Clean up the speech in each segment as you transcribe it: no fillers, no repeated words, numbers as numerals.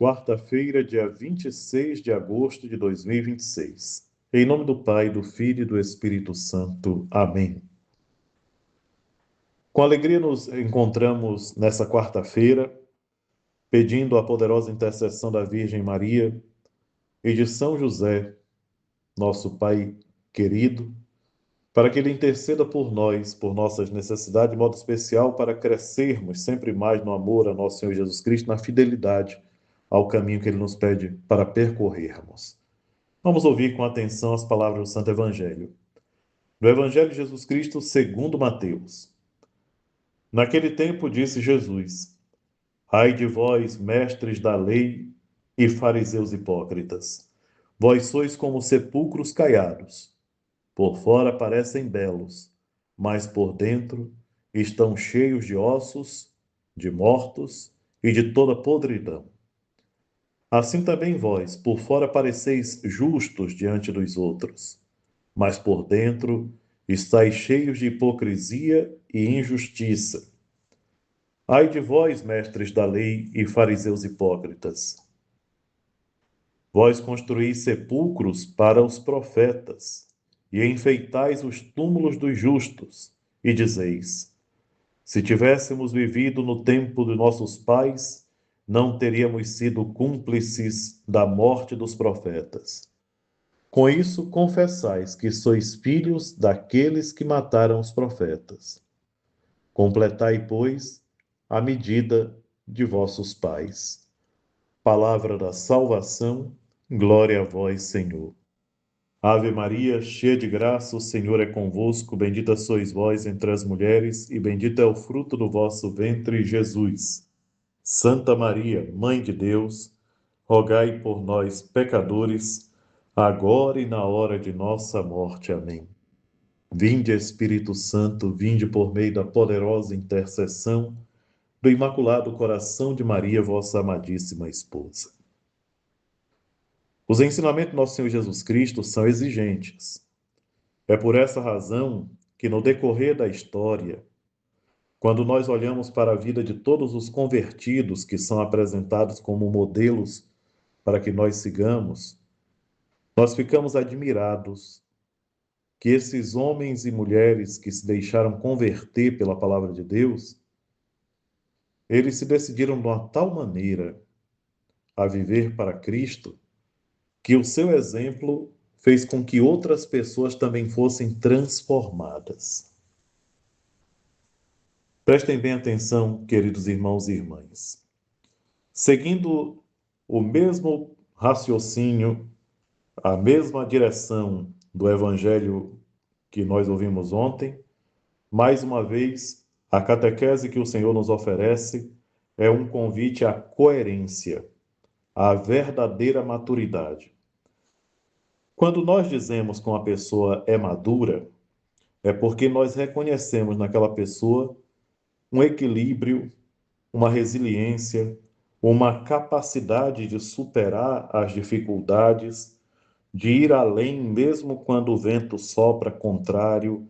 Quarta-feira, dia 26 de agosto de 2026. Em nome do Pai, do Filho e do Espírito Santo. Amém. Com alegria nos encontramos nessa quarta-feira, pedindo a poderosa intercessão da Virgem Maria e de São José, nosso Pai querido, para que Ele interceda por nós, por nossas necessidades, de modo especial para crescermos sempre mais no amor a nosso Senhor Jesus Cristo, na fidelidade ao caminho que Ele nos pede para percorrermos. Vamos ouvir com atenção as palavras do Santo Evangelho. Do Evangelho de Jesus Cristo segundo Mateus. Naquele tempo disse Jesus: Ai de vós, mestres da lei e fariseus hipócritas! Vós sois como sepulcros caiados. Por fora parecem belos, mas por dentro estão cheios de ossos, de mortos e de toda podridão. Assim também vós, por fora pareceis justos diante dos outros, mas por dentro estáis cheios de hipocrisia e injustiça. Ai de vós, mestres da lei e fariseus hipócritas! Vós construís sepulcros para os profetas e enfeitais os túmulos dos justos, e dizeis: se tivéssemos vivido no tempo de nossos pais, não teríamos sido cúmplices da morte dos profetas. Com isso, confessais que sois filhos daqueles que mataram os profetas. Completai, pois, a medida de vossos pais. Palavra da salvação, glória a vós, Senhor. Ave Maria, cheia de graça, o Senhor é convosco, bendita sois vós entre as mulheres, e bendito é o fruto do vosso ventre, Jesus. Santa Maria, Mãe de Deus, rogai por nós, pecadores, agora e na hora de nossa morte. Amém. Vinde, Espírito Santo, vinde por meio da poderosa intercessão do Imaculado Coração de Maria, vossa amadíssima esposa. Os ensinamentos do nosso Senhor Jesus Cristo são exigentes. É por essa razão que, no decorrer da história, quando nós olhamos para a vida de todos os convertidos que são apresentados como modelos para que nós sigamos, nós ficamos admirados que esses homens e mulheres que se deixaram converter pela palavra de Deus, eles se decidiram de uma tal maneira a viver para Cristo, que o seu exemplo fez com que outras pessoas também fossem transformadas. Prestem bem atenção, queridos irmãos e irmãs. Seguindo o mesmo raciocínio, a mesma direção do Evangelho que nós ouvimos ontem, mais uma vez, a catequese que o Senhor nos oferece é um convite à coerência, à verdadeira maturidade. Quando nós dizemos que uma pessoa é madura, é porque nós reconhecemos naquela pessoa um equilíbrio, uma resiliência, uma capacidade de superar as dificuldades, de ir além mesmo quando o vento sopra contrário,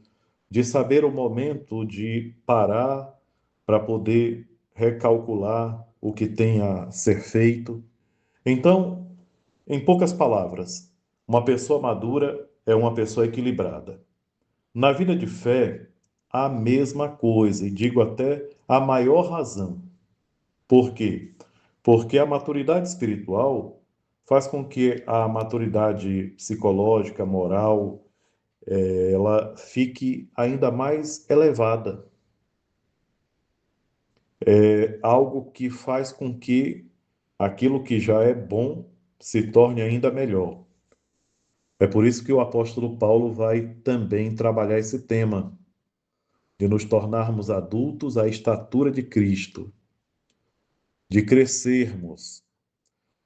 de saber o momento de parar para poder recalcular o que tem a ser feito. Então, em poucas palavras, uma pessoa madura é uma pessoa equilibrada. Na vida de fé, a mesma coisa, e digo até a maior razão. Por quê? Porque a maturidade espiritual faz com que a maturidade psicológica, moral, ela fique ainda mais elevada. É algo que faz com que aquilo que já é bom se torne ainda melhor. É por isso que o apóstolo Paulo vai também trabalhar esse tema, de nos tornarmos adultos à estatura de Cristo, de crescermos.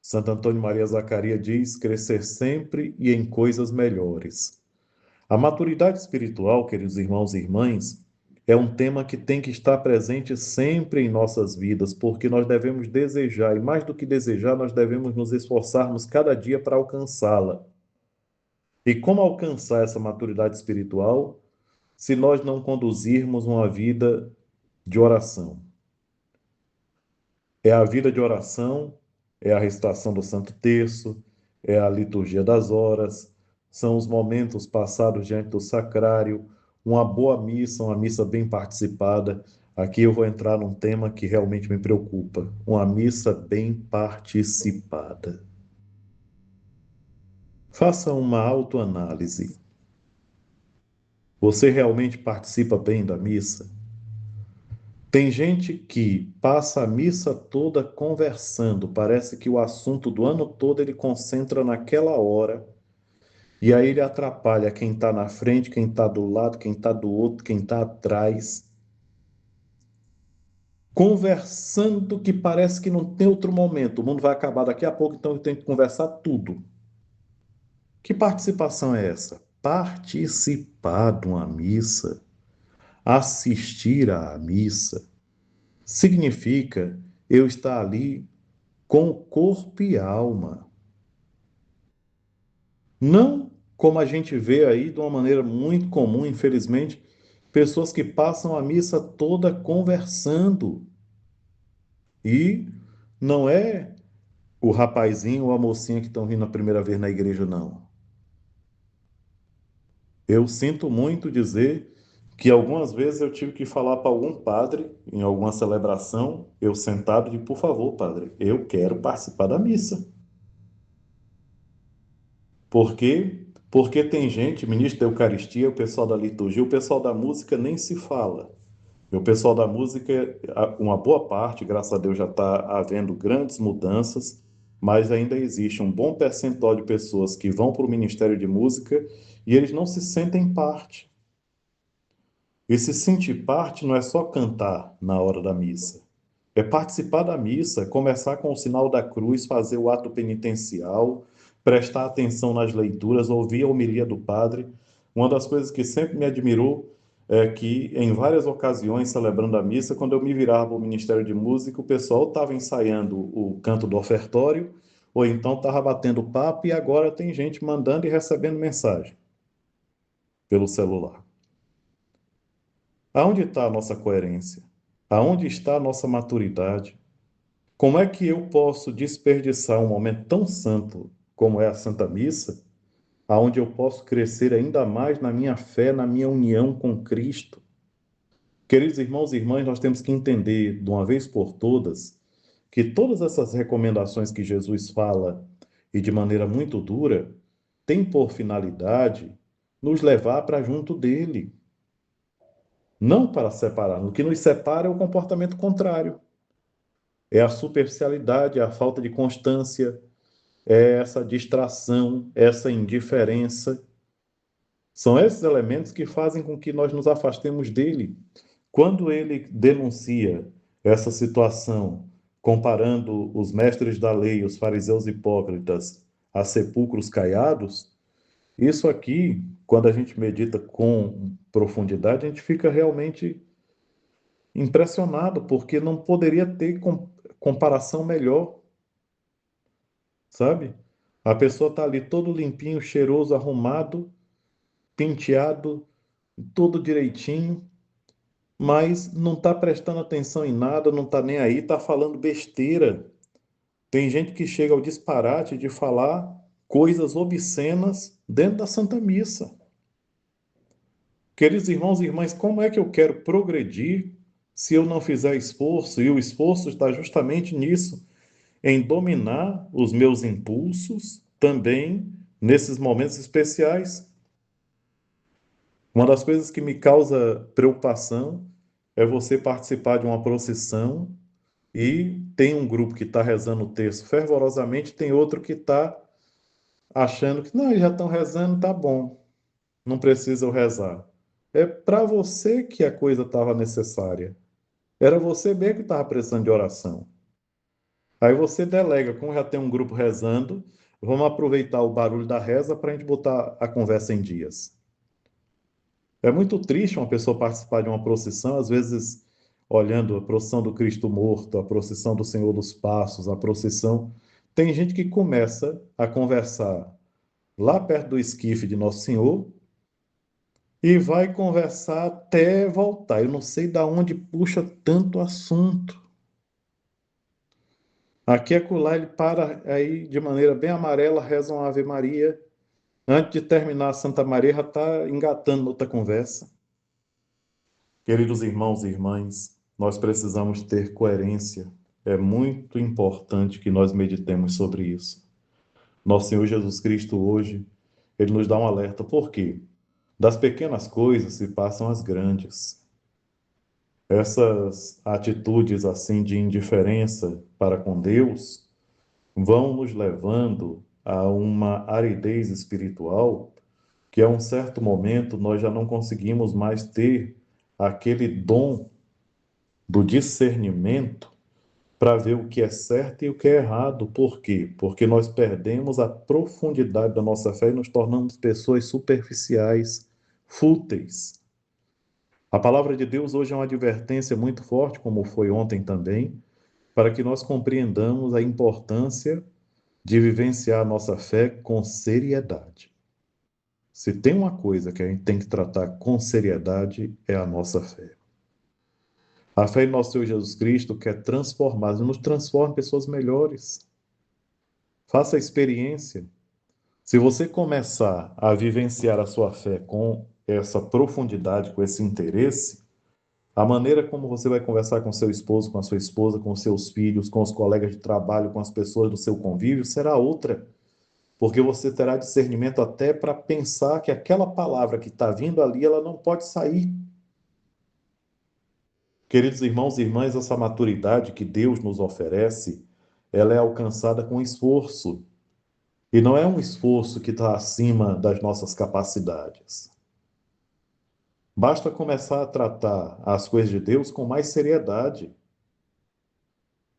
Santo Antônio Maria Zacaria diz: crescer sempre e em coisas melhores. A maturidade espiritual, queridos irmãos e irmãs, é um tema que tem que estar presente sempre em nossas vidas, porque nós devemos desejar, e mais do que desejar, nós devemos nos esforçarmos cada dia para alcançá-la. E como alcançar essa maturidade espiritual se nós não conduzirmos uma vida de oração? É a vida de oração é a recitação do Santo Terço, é a liturgia das horas, são os momentos passados diante do sacrário, uma boa missa, uma missa bem participada. Aqui eu vou entrar num tema que realmente me preocupa: uma missa bem participada. Faça uma autoanálise. Você realmente participa bem da missa? Tem gente que passa a missa toda conversando, parece que o assunto do ano todo ele concentra naquela hora, e aí ele atrapalha quem está na frente, quem está do lado, quem está do outro, quem está atrás, conversando que parece que não tem outro momento. O mundo vai acabar daqui a pouco, então eu tenho que conversar tudo. Que participação é essa? Participar de uma missa, assistir à missa, significa eu estar ali com corpo e alma. Não como a gente vê aí de uma maneira muito comum, infelizmente, pessoas que passam a missa toda conversando. E não é o rapazinho ou a mocinha que estão vindo a primeira vez na igreja, não. Eu sinto muito dizer que algumas vezes eu tive que falar para algum padre, em alguma celebração, eu sentado, de por favor, padre, eu quero participar da missa. Por quê? Porque tem gente, ministro da Eucaristia, o pessoal da liturgia, o pessoal da música nem se fala. E o pessoal da música, uma boa parte, graças a Deus, já está havendo grandes mudanças, mas ainda existe um bom percentual de pessoas que vão para o Ministério de Música e eles não se sentem parte. E se sentir parte não é só cantar na hora da missa. É participar da missa, começar com o sinal da cruz, fazer o ato penitencial, prestar atenção nas leituras, ouvir a homilia do padre. Uma das coisas que sempre me admirou é que, em várias ocasiões, celebrando a missa, quando eu me virava para o Ministério de Música, o pessoal estava ensaiando o canto do ofertório, ou então estava batendo papo, e agora tem gente mandando e recebendo mensagem pelo celular. Aonde está a nossa coerência? Aonde está a nossa maturidade? Como é que eu posso desperdiçar um momento tão santo como é a Santa Missa, aonde eu posso crescer ainda mais na minha fé, na minha união com Cristo? Queridos irmãos e irmãs, nós temos que entender de uma vez por todas que todas essas recomendações que Jesus fala e de maneira muito dura têm por finalidade nos levar para junto dele, não para separar. O que nos separa é o comportamento contrário, é a superficialidade, é a falta de constância, é essa distração, essa indiferença. São esses elementos que fazem com que nós nos afastemos dele. Quando ele denuncia essa situação, comparando os mestres da lei, os fariseus hipócritas, a sepulcros caiados, isso aqui, quando a gente medita com profundidade, a gente fica realmente impressionado, porque não poderia ter comparação melhor, sabe? A pessoa está ali todo limpinho, cheiroso, arrumado, penteado, tudo direitinho, mas não está prestando atenção em nada, não está nem aí, está falando besteira. Tem gente que chega ao disparate de falar coisas obscenas dentro da Santa Missa. Queridos irmãos e irmãs, como é que eu quero progredir se eu não fizer esforço? E o esforço está justamente nisso, em dominar os meus impulsos também nesses momentos especiais. Uma das coisas que me causa preocupação é você participar de uma procissão e tem um grupo que está rezando o texto fervorosamente, tem outro que está achando que não, eles já estão rezando, tá bom, não precisa eu rezar. É para você que a coisa estava necessária. Era você mesmo que estava precisando de oração. Aí você delega, como já tem um grupo rezando, vamos aproveitar o barulho da reza para a gente botar a conversa em dias. É muito triste uma pessoa participar de uma procissão, às vezes olhando a procissão do Cristo morto, a procissão do Senhor dos Passos, a procissão. Tem gente que começa a conversar lá perto do esquife de Nosso Senhor e vai conversar até voltar. Eu não sei de onde puxa tanto assunto. Aqui e acolá ele para aí de maneira bem amarela, reza uma Ave Maria. Antes de terminar a Santa Maria, já está engatando outra conversa. Queridos irmãos e irmãs, nós precisamos ter coerência. É muito importante que nós meditemos sobre isso. Nosso Senhor Jesus Cristo hoje, ele nos dá um alerta. Por quê? Das pequenas coisas se passam as grandes. Essas atitudes assim de indiferença para com Deus vão nos levando a uma aridez espiritual que a um certo momento nós já não conseguimos mais ter aquele dom do discernimento para ver o que é certo e o que é errado. Por quê? Porque nós perdemos a profundidade da nossa fé e nos tornamos pessoas superficiais, fúteis. A palavra de Deus hoje é uma advertência muito forte, como foi ontem também, para que nós compreendamos a importância de vivenciar a nossa fé com seriedade. Se tem uma coisa que a gente tem que tratar com seriedade, é a nossa fé. A fé em nosso Senhor Jesus Cristo quer transformar, nos transforma em pessoas melhores. Faça a experiência. Se você começar a vivenciar a sua fé com essa profundidade, com esse interesse, a maneira como você vai conversar com seu esposo, com a sua esposa, com seus filhos, com os colegas de trabalho, com as pessoas do seu convívio, será outra. Porque você terá discernimento até para pensar que aquela palavra que está vindo ali, ela não pode sair. Queridos irmãos e irmãs, essa maturidade que Deus nos oferece, ela é alcançada com esforço. E não é um esforço que está acima das nossas capacidades. Basta começar a tratar as coisas de Deus com mais seriedade.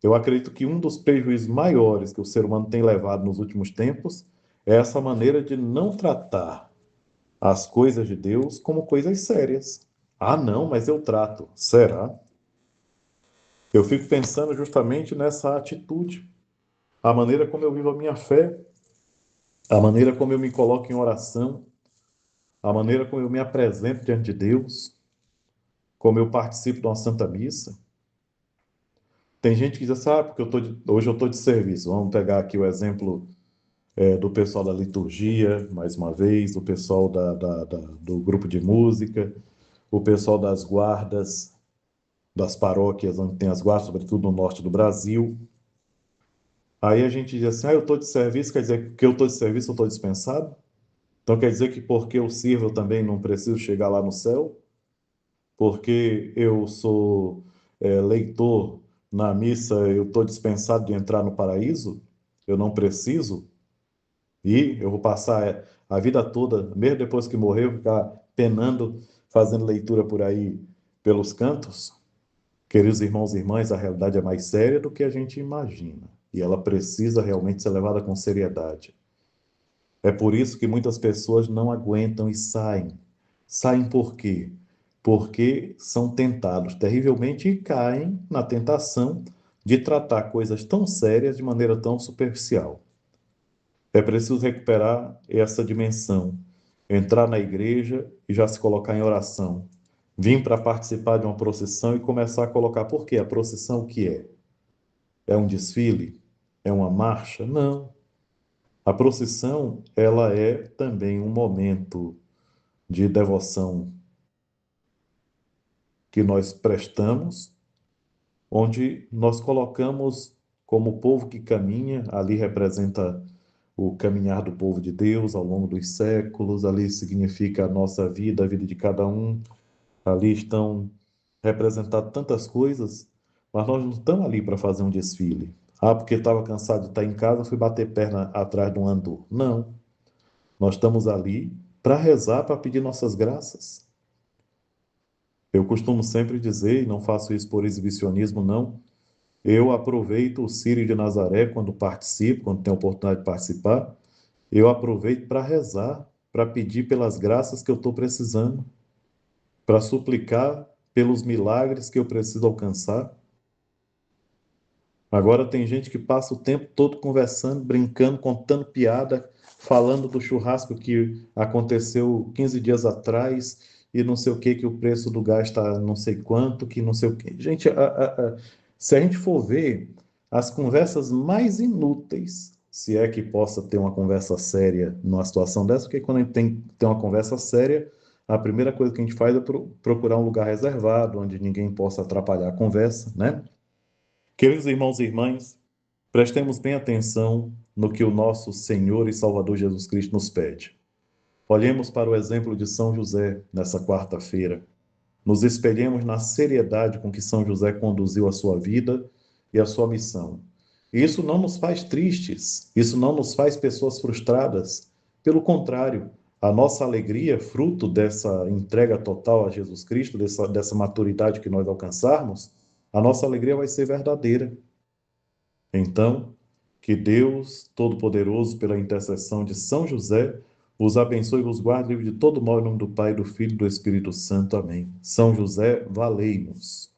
Eu acredito que um dos prejuízos maiores que o ser humano tem levado nos últimos tempos é essa maneira de não tratar as coisas de Deus como coisas sérias. Ah, não, mas eu trato. Será? Eu fico pensando justamente nessa atitude, a maneira como eu vivo a minha fé, a maneira como eu me coloco em oração, a maneira como eu me apresento diante de Deus, como eu participo de uma Santa Missa. Tem gente que diz assim, porque hoje eu estou de serviço. Vamos pegar aqui o exemplo do pessoal da liturgia, mais uma vez, o pessoal do grupo de música, o pessoal das guardas, das paróquias onde tem as guardas, sobretudo no norte do Brasil. Aí a gente diz assim, eu estou de serviço, quer dizer que eu estou de serviço, eu estou dispensado? Então quer dizer que porque eu sirvo eu também não preciso chegar lá no céu? Porque eu sou leitor na missa, eu estou dispensado de entrar no paraíso? Eu não preciso? E eu vou passar a vida toda, mesmo depois que morrer, eu vou ficar penando, fazendo leitura por aí pelos cantos? Queridos irmãos e irmãs, a realidade é mais séria do que a gente imagina. E ela precisa realmente ser levada com seriedade. É por isso que muitas pessoas não aguentam e saem. Saem por quê? Porque são tentados terrivelmente e caem na tentação de tratar coisas tão sérias de maneira tão superficial. É preciso recuperar essa dimensão, entrar na igreja e já se colocar em oração. Vim para participar de uma procissão e começar a colocar, por quê? A procissão o que é? É um desfile? É uma marcha? Não. A procissão, ela é também um momento de devoção que nós prestamos, onde nós colocamos como povo que caminha, ali representa o caminhar do povo de Deus ao longo dos séculos, ali significa a nossa vida, a vida de cada um, ali estão representadas tantas coisas, mas nós não estamos ali para fazer um desfile. Ah, porque estava cansado de estar em casa, fui bater perna atrás de um andor. Não. Nós estamos ali para rezar, para pedir nossas graças. Eu costumo sempre dizer, e não faço isso por exibicionismo, não, eu aproveito o Círio de Nazaré quando participo, quando tenho a oportunidade de participar, eu aproveito para rezar, para pedir pelas graças que eu estou precisando, para suplicar pelos milagres que eu preciso alcançar. Agora tem gente que passa o tempo todo conversando, brincando, contando piada, falando do churrasco que aconteceu 15 dias atrás e não sei o que o preço do gás está não sei quanto, que não sei o que. Gente, se a gente for ver, as conversas mais inúteis, se é que possa ter uma conversa séria numa situação dessa, porque quando a gente tem uma conversa séria, a primeira coisa que a gente faz é procurar um lugar reservado, onde ninguém possa atrapalhar a conversa, né? Queridos irmãos e irmãs, prestemos bem atenção no que o nosso Senhor e Salvador Jesus Cristo nos pede. Olhemos para o exemplo de São José nessa quarta-feira. Nos espelhemos na seriedade com que São José conduziu a sua vida e a sua missão. E isso não nos faz tristes, isso não nos faz pessoas frustradas. Pelo contrário, a nossa alegria, fruto dessa entrega total a Jesus Cristo, dessa maturidade que nós alcançarmos, a nossa alegria vai ser verdadeira. Então, que Deus Todo-Poderoso, pela intercessão de São José, vos abençoe e vos guarde livre de todo mal, em nome do Pai, do Filho e do Espírito Santo. Amém. São José, valei-nos.